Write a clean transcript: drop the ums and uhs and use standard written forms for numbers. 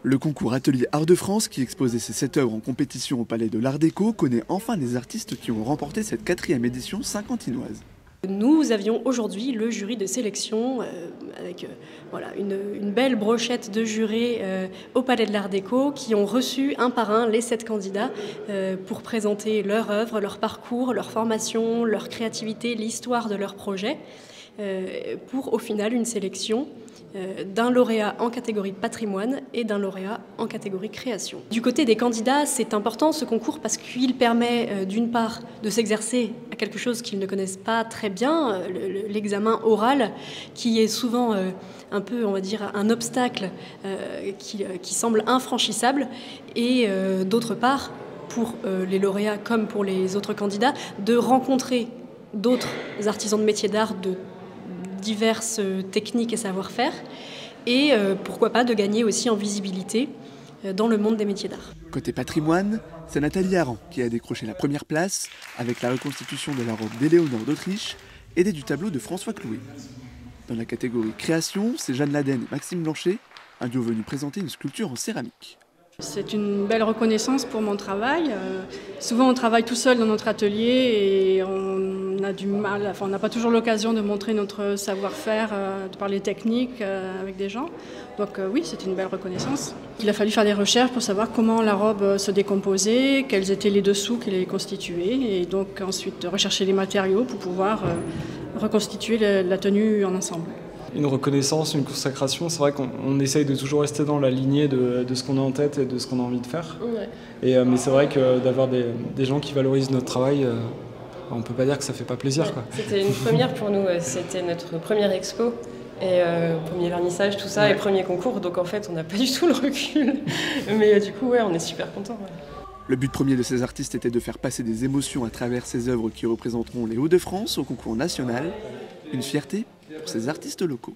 Le concours Atelier Art de France, qui exposait ses 7 œuvres en compétition au Palais de l'Art Déco, connaît enfin les artistes qui ont remporté cette 4e édition saint-quentinoise. Nous avions aujourd'hui le jury de sélection avec une belle brochette de jurés au Palais de l'Art Déco qui ont reçu un par un les 7 candidats pour présenter leur œuvre, leur parcours, leur formation, leur créativité, l'histoire de leur projet pour au final une sélection d'un lauréat en catégorie patrimoine et d'un lauréat en catégorie création. Du côté des candidats, c'est important ce concours parce qu'il permet d'une part de s'exercer à quelque chose qu'ils ne connaissent pas très bien, l'examen oral, qui est souvent un peu, on va dire, un obstacle qui semble infranchissable, et d'autre part, pour les lauréats comme pour les autres candidats, de rencontrer d'autres artisans de métiers d'art de diverses techniques et savoir-faire, et pourquoi pas de gagner aussi en visibilité dans le monde des métiers d'art. Côté patrimoine, c'est Nathalie Aran qui a décroché la première place avec la reconstitution de la robe d'Éléonore d'Autriche, aidée du tableau de François Clouet. Dans la catégorie création, c'est Jeanne Laden et Maxime Blanchet, un duo venu présenter une sculpture en céramique. C'est une belle reconnaissance pour mon travail. Souvent on travaille tout seul dans notre atelier et on a du mal, on n'a pas toujours l'occasion de montrer notre savoir-faire, de parler technique avec des gens. Donc oui, c'est une belle reconnaissance. Il a fallu faire des recherches pour savoir comment la robe se décomposait, quels étaient les dessous qui les constituaient, et donc ensuite rechercher les matériaux pour pouvoir reconstituer la tenue en ensemble. Une reconnaissance, une consacration, c'est vrai qu'on essaye de toujours rester dans la lignée de ce qu'on a en tête et de ce qu'on a envie de faire. Ouais. Mais c'est vrai que d'avoir des gens qui valorisent notre travail, on ne peut pas dire que ça ne fait pas plaisir. Ouais. C'était une première pour nous, c'était notre première expo, et premier vernissage, tout ça, ouais. Et premier concours, donc en fait on n'a pas du tout le recul. Mais du coup, ouais, on est super contents. Ouais. Le but premier de ces artistes était de faire passer des émotions à travers ces œuvres qui représenteront les Hauts-de-France au concours national. Une fierté pour ces artistes locaux.